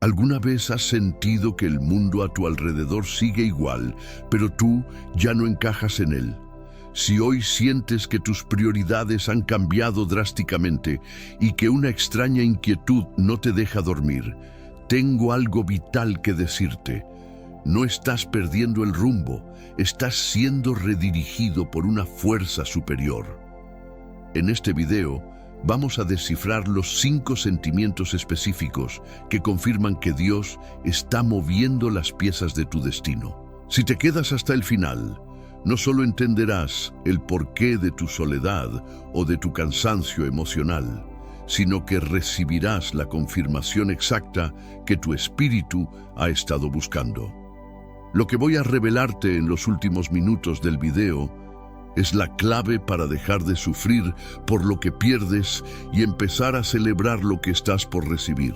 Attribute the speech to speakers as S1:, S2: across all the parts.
S1: ¿Alguna vez has sentido que el mundo a tu alrededor sigue igual, pero tú ya no encajas en él? Si hoy sientes que tus prioridades han cambiado drásticamente y que una extraña inquietud no te deja dormir, tengo algo vital que decirte. No estás perdiendo el rumbo, estás siendo redirigido por una fuerza superior. En este video, vamos a descifrar los 5 sentimientos específicos que confirman que Dios está moviendo las piezas de tu destino. Si te quedas hasta el final, no solo entenderás el porqué de tu soledad o de tu cansancio emocional, sino que recibirás la confirmación exacta que tu espíritu ha estado buscando. Lo que voy a revelarte en los últimos minutos del video es la clave para dejar de sufrir por lo que pierdes y empezar a celebrar lo que estás por recibir.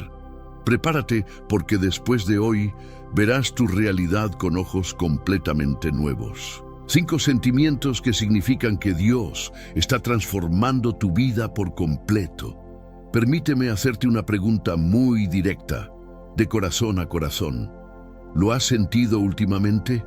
S1: Prepárate, porque después de hoy verás tu realidad con ojos completamente nuevos. 5 sentimientos que significan que Dios está transformando tu vida por completo. Permíteme hacerte una pregunta muy directa, de corazón a corazón. ¿Lo has sentido últimamente?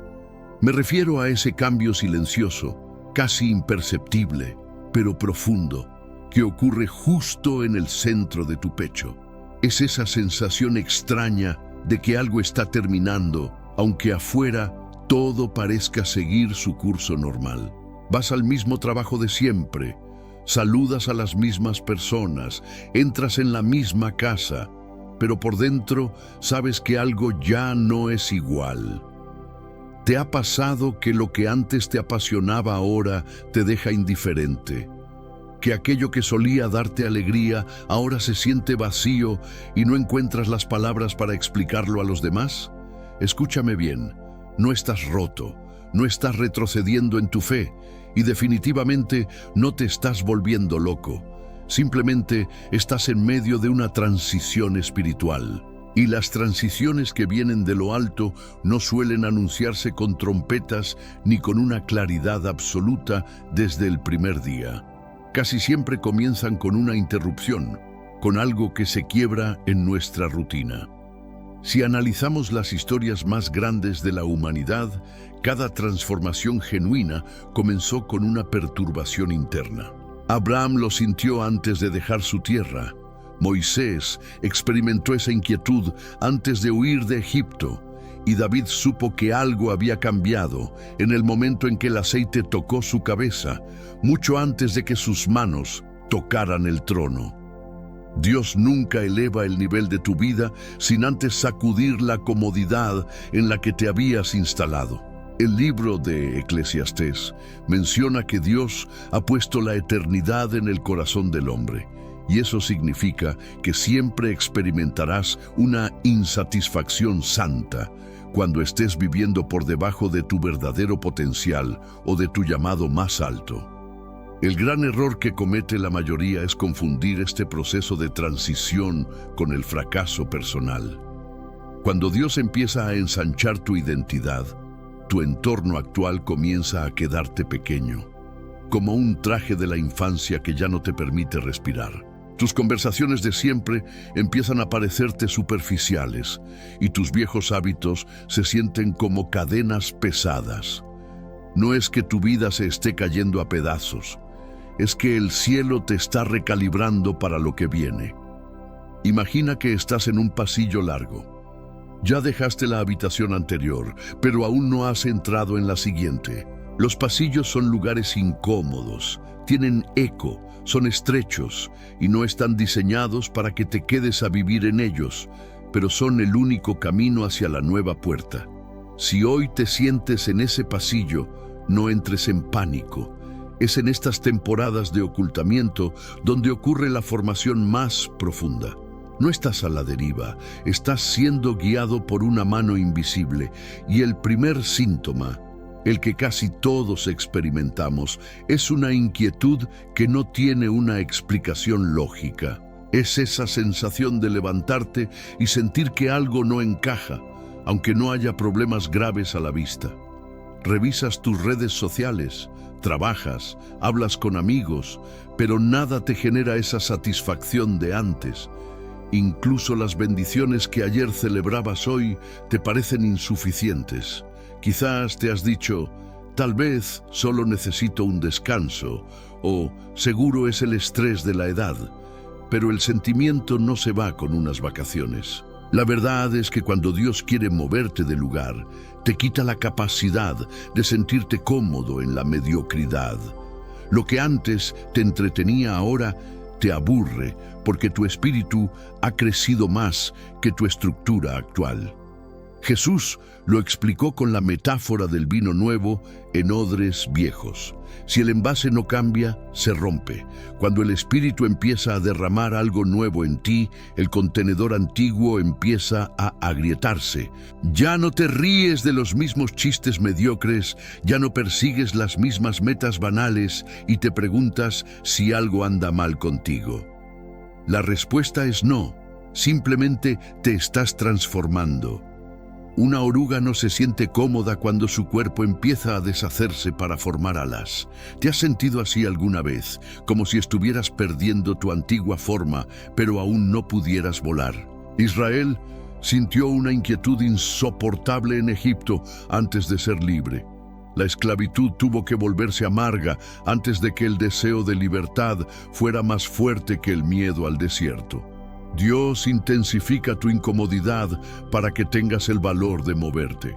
S1: Me refiero a ese cambio silencioso, casi imperceptible, pero profundo, que ocurre justo en el centro de tu pecho. Es esa sensación extraña de que algo está terminando, aunque afuera todo parezca seguir su curso normal. Vas al mismo trabajo de siempre, saludas a las mismas personas, entras en la misma casa, pero por dentro sabes que algo ya no es igual. ¿Te ha pasado que lo que antes te apasionaba ahora te deja indiferente? ¿Que aquello que solía darte alegría ahora se siente vacío y no encuentras las palabras para explicarlo a los demás? Escúchame bien, no estás roto, no estás retrocediendo en tu fe y definitivamente no te estás volviendo loco. Simplemente estás en medio de una transición espiritual. Y las transiciones que vienen de lo alto no suelen anunciarse con trompetas ni con una claridad absoluta desde el primer día. Casi siempre comienzan con una interrupción, con algo que se quiebra en nuestra rutina. Si analizamos las historias más grandes de la humanidad, cada transformación genuina comenzó con una perturbación interna. Abraham lo sintió antes de dejar su tierra. Moisés experimentó esa inquietud antes de huir de Egipto, y David supo que algo había cambiado en el momento en que el aceite tocó su cabeza, mucho antes de que sus manos tocaran el trono. Dios nunca eleva el nivel de tu vida sin antes sacudir la comodidad en la que te habías instalado. El libro de Eclesiastés menciona que Dios ha puesto la eternidad en el corazón del hombre. Y eso significa que siempre experimentarás una insatisfacción santa cuando estés viviendo por debajo de tu verdadero potencial o de tu llamado más alto. El gran error que comete la mayoría es confundir este proceso de transición con el fracaso personal. Cuando Dios empieza a ensanchar tu identidad, tu entorno actual comienza a quedarte pequeño, como un traje de la infancia que ya no te permite respirar. Tus conversaciones de siempre empiezan a parecerte superficiales y tus viejos hábitos se sienten como cadenas pesadas. No es que tu vida se esté cayendo a pedazos, es que el cielo te está recalibrando para lo que viene. Imagina que estás en un pasillo largo. Ya dejaste la habitación anterior, pero aún no has entrado en la siguiente. Los pasillos son lugares incómodos, tienen eco, son estrechos y no están diseñados para que te quedes a vivir en ellos, pero son el único camino hacia la nueva puerta. Si hoy te sientes en ese pasillo, no entres en pánico. Es en estas temporadas de ocultamiento donde ocurre la formación más profunda. No estás a la deriva, estás siendo guiado por una mano invisible, y el primer síntoma, el que casi todos experimentamos, es una inquietud que no tiene una explicación lógica. Es esa sensación de levantarte y sentir que algo no encaja, aunque no haya problemas graves a la vista. Revisas tus redes sociales, trabajas, hablas con amigos, pero nada te genera esa satisfacción de antes. Incluso las bendiciones que ayer celebrabas hoy te parecen insuficientes. Quizás te has dicho, tal vez solo necesito un descanso, o seguro es el estrés de la edad, pero el sentimiento no se va con unas vacaciones. La verdad es que cuando Dios quiere moverte del lugar, te quita la capacidad de sentirte cómodo en la mediocridad. Lo que antes te entretenía ahora te aburre porque tu espíritu ha crecido más que tu estructura actual. Jesús lo explicó con la metáfora del vino nuevo en odres viejos. Si el envase no cambia, se rompe. Cuando el espíritu empieza a derramar algo nuevo en ti, el contenedor antiguo empieza a agrietarse. Ya no te ríes de los mismos chistes mediocres, ya no persigues las mismas metas banales y te preguntas si algo anda mal contigo. La respuesta es no, simplemente te estás transformando. Una oruga no se siente cómoda cuando su cuerpo empieza a deshacerse para formar alas. ¿Te has sentido así alguna vez? Como si estuvieras perdiendo tu antigua forma, pero aún no pudieras volar. Israel sintió una inquietud insoportable en Egipto antes de ser libre. La esclavitud tuvo que volverse amarga antes de que el deseo de libertad fuera más fuerte que el miedo al desierto. Dios intensifica tu incomodidad para que tengas el valor de moverte.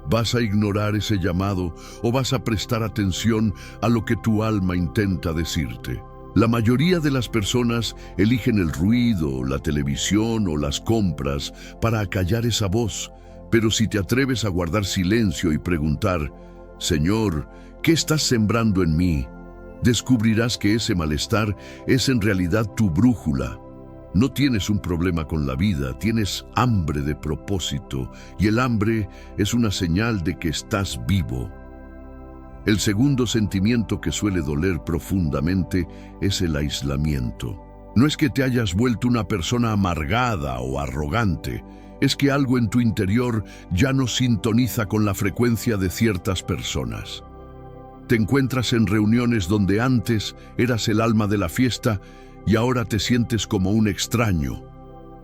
S1: ¿Vas a ignorar ese llamado o vas a prestar atención a lo que tu alma intenta decirte? La mayoría de las personas eligen el ruido, la televisión o las compras para acallar esa voz, pero si te atreves a guardar silencio y preguntar, Señor, ¿qué estás sembrando en mí?, descubrirás que ese malestar es en realidad tu brújula. No tienes un problema con la vida, tienes hambre de propósito, y el hambre es una señal de que estás vivo. El segundo sentimiento que suele doler profundamente es el aislamiento. No es que te hayas vuelto una persona amargada o arrogante, es que algo en tu interior ya no sintoniza con la frecuencia de ciertas personas. Te encuentras en reuniones donde antes eras el alma de la fiesta y ahora te sientes como un extraño.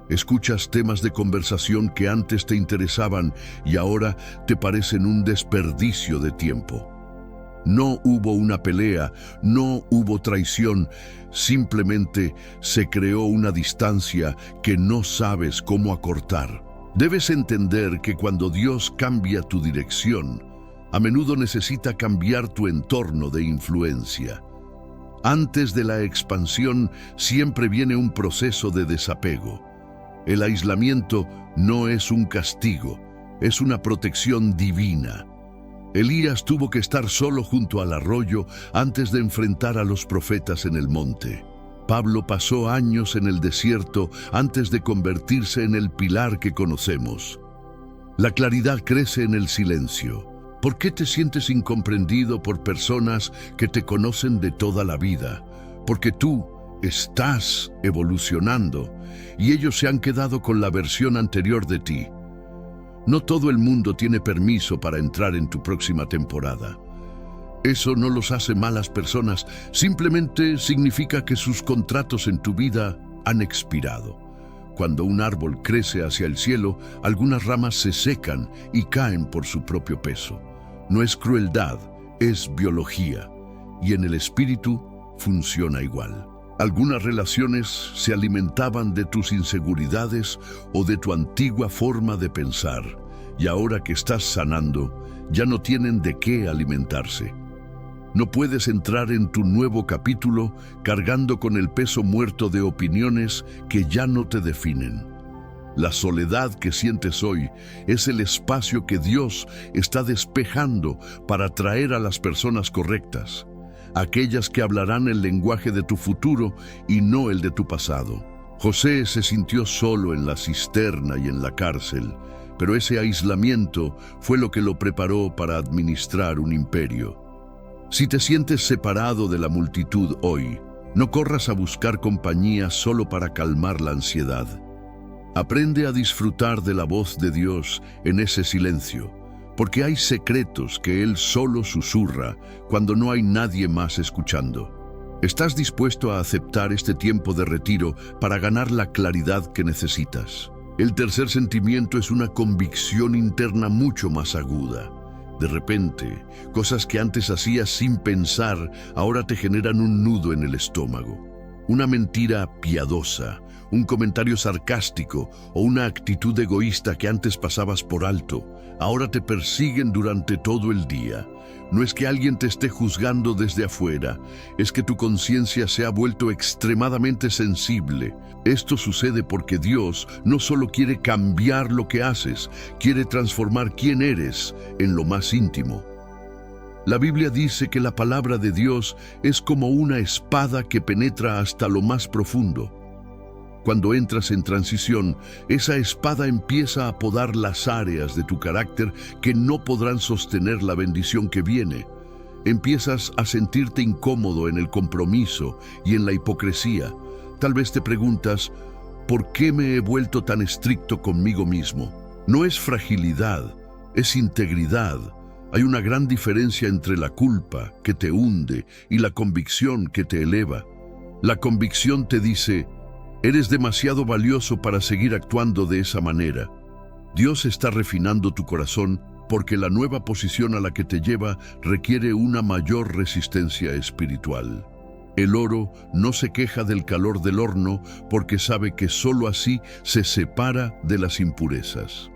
S1: Escuchas temas de conversación que antes te interesaban y ahora te parecen un desperdicio de tiempo. No hubo una pelea, no hubo traición, simplemente se creó una distancia que no sabes cómo acortar. Debes entender que cuando Dios cambia tu dirección, a menudo necesita cambiar tu entorno de influencia. Antes de la expansión siempre viene un proceso de desapego. El aislamiento no es un castigo, es una protección divina. Elías tuvo que estar solo junto al arroyo antes de enfrentar a los profetas en el monte. Pablo pasó años en el desierto antes de convertirse en el pilar que conocemos. La claridad crece en el silencio. ¿Por qué te sientes incomprendido por personas que te conocen de toda la vida? Porque tú estás evolucionando y ellos se han quedado con la versión anterior de ti. No todo el mundo tiene permiso para entrar en tu próxima temporada. Eso no los hace malas personas, simplemente significa que sus contratos en tu vida han expirado. Cuando un árbol crece hacia el cielo, algunas ramas se secan y caen por su propio peso. No es crueldad, es biología, y en el espíritu funciona igual. Algunas relaciones se alimentaban de tus inseguridades o de tu antigua forma de pensar, y ahora que estás sanando, ya no tienen de qué alimentarse. No puedes entrar en tu nuevo capítulo cargando con el peso muerto de opiniones que ya no te definen. La soledad que sientes hoy es el espacio que Dios está despejando para atraer a las personas correctas, aquellas que hablarán el lenguaje de tu futuro y no el de tu pasado. José se sintió solo en la cisterna y en la cárcel, pero ese aislamiento fue lo que lo preparó para administrar un imperio. Si te sientes separado de la multitud hoy, no corras a buscar compañía solo para calmar la ansiedad. Aprende a disfrutar de la voz de Dios en ese silencio, porque hay secretos que Él solo susurra cuando no hay nadie más escuchando. ¿Estás dispuesto a aceptar este tiempo de retiro para ganar la claridad que necesitas? El tercer sentimiento es una convicción interna mucho más aguda. De repente, cosas que antes hacías sin pensar ahora te generan un nudo en el estómago. Una mentira piadosa, un comentario sarcástico o una actitud egoísta que antes pasabas por alto, ahora te persiguen durante todo el día. No es que alguien te esté juzgando desde afuera, es que tu conciencia se ha vuelto extremadamente sensible. Esto sucede porque Dios no solo quiere cambiar lo que haces, quiere transformar quién eres en lo más íntimo. La Biblia dice que la palabra de Dios es como una espada que penetra hasta lo más profundo. Cuando entras en transición, esa espada empieza a podar las áreas de tu carácter que no podrán sostener la bendición que viene. Empiezas a sentirte incómodo en el compromiso y en la hipocresía. Tal vez te preguntas, ¿por qué me he vuelto tan estricto conmigo mismo? No es fragilidad, es integridad. Hay una gran diferencia entre la culpa, que te hunde, y la convicción, que te eleva. La convicción te dice, eres demasiado valioso para seguir actuando de esa manera. Dios está refinando tu corazón porque la nueva posición a la que te lleva requiere una mayor resistencia espiritual. El oro no se queja del calor del horno porque sabe que sólo así se separa de las impurezas.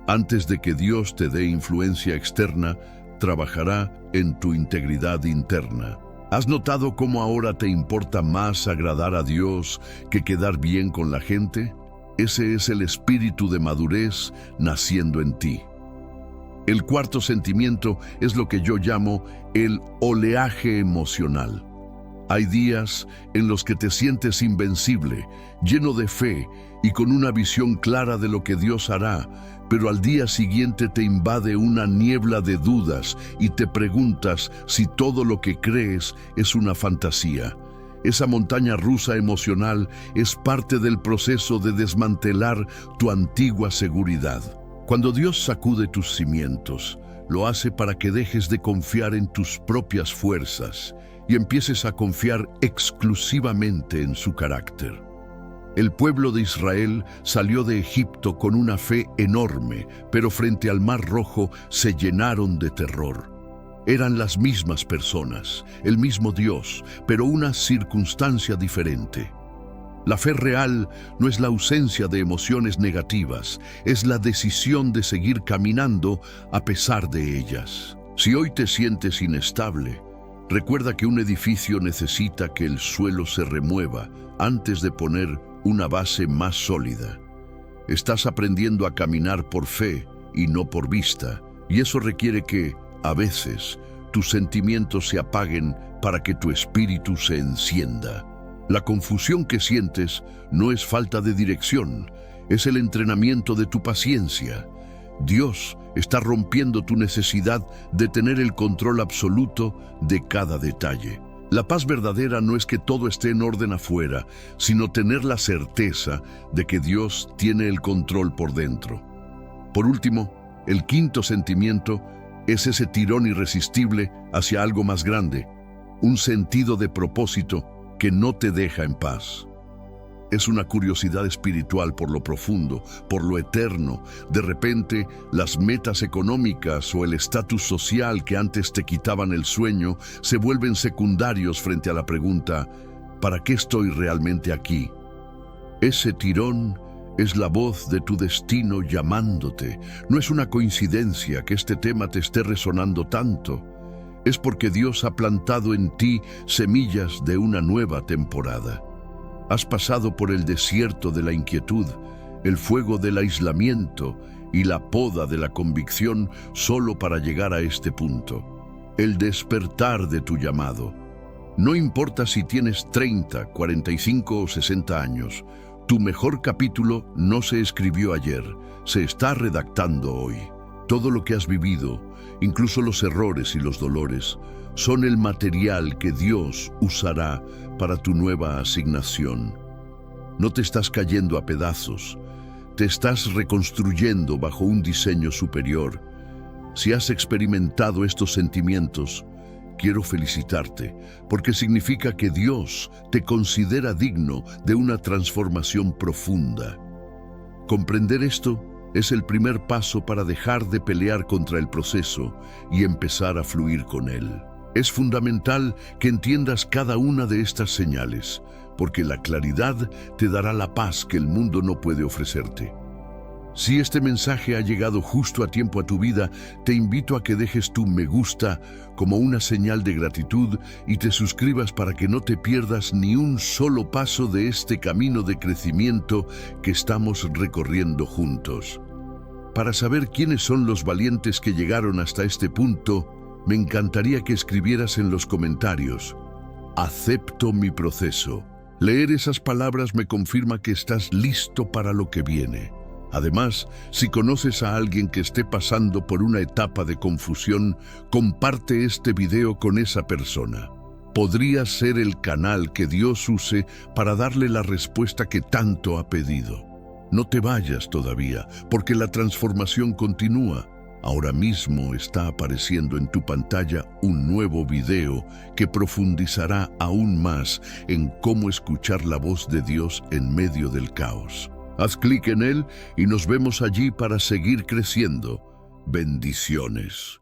S1: Antes de que Dios te dé influencia externa, trabajará en tu integridad interna. ¿Has notado cómo ahora te importa más agradar a Dios que quedar bien con la gente? Ese es el espíritu de madurez naciendo en ti. El cuarto sentimiento es lo que yo llamo el oleaje emocional. Hay días en los que te sientes invencible, lleno de fe y con una visión clara de lo que Dios hará, pero al día siguiente te invade una niebla de dudas y te preguntas si todo lo que crees es una fantasía. Esa montaña rusa emocional es parte del proceso de desmantelar tu antigua seguridad. Cuando Dios sacude tus cimientos, lo hace para que dejes de confiar en tus propias fuerzas y empieces a confiar exclusivamente en su carácter. El pueblo de Israel salió de Egipto con una fe enorme, pero frente al Mar Rojo se llenaron de terror. Eran las mismas personas, el mismo Dios, pero una circunstancia diferente. La fe real no es la ausencia de emociones negativas, es la decisión de seguir caminando a pesar de ellas. Si hoy te sientes inestable, recuerda que un edificio necesita que el suelo se remueva antes de poner una base más sólida. Estás aprendiendo a caminar por fe y no por vista, y eso requiere que, a veces, tus sentimientos se apaguen para que tu espíritu se encienda. La confusión que sientes no es falta de dirección, es el entrenamiento de tu paciencia. Dios está rompiendo tu necesidad de tener el control absoluto de cada detalle. La paz verdadera no es que todo esté en orden afuera, sino tener la certeza de que Dios tiene el control por dentro. Por último, el quinto sentimiento es ese tirón irresistible hacia algo más grande, un sentido de propósito que no te deja en paz. Es una curiosidad espiritual por lo profundo, por lo eterno. De repente, las metas económicas o el estatus social que antes te quitaban el sueño se vuelven secundarios frente a la pregunta, ¿para qué estoy realmente aquí? Ese tirón es la voz de tu destino llamándote. No es una coincidencia que este tema te esté resonando tanto. Es porque Dios ha plantado en ti semillas de una nueva temporada. Has pasado por el desierto de la inquietud, el fuego del aislamiento y la poda de la convicción solo para llegar a este punto. El despertar de tu llamado. No importa si tienes 30, 45 o 60 años, tu mejor capítulo no se escribió ayer, se está redactando hoy. Todo lo que has vivido, incluso los errores y los dolores, son el material que Dios usará para tu nueva asignación. No te estás cayendo a pedazos, te estás reconstruyendo bajo un diseño superior. Si has experimentado estos sentimientos, quiero felicitarte, porque significa que Dios te considera digno de una transformación profunda. Comprender esto es el primer paso para dejar de pelear contra el proceso y empezar a fluir con él. Es fundamental que entiendas cada una de estas señales, porque la claridad te dará la paz que el mundo no puede ofrecerte. Si este mensaje ha llegado justo a tiempo a tu vida, te invito a que dejes tu me gusta como una señal de gratitud y te suscribas para que no te pierdas ni un solo paso de este camino de crecimiento que estamos recorriendo juntos. Para saber quiénes son los valientes que llegaron hasta este punto, me encantaría que escribieras en los comentarios: acepto mi proceso. Leer esas palabras me confirma que estás listo para lo que viene. Además, si conoces a alguien que esté pasando por una etapa de confusión, comparte este video con esa persona. Podría ser el canal que Dios use para darle la respuesta que tanto ha pedido. No te vayas todavía, porque la transformación continúa. Ahora mismo está apareciendo en tu pantalla un nuevo video que profundizará aún más en cómo escuchar la voz de Dios en medio del caos. Haz clic en él y nos vemos allí para seguir creciendo. Bendiciones.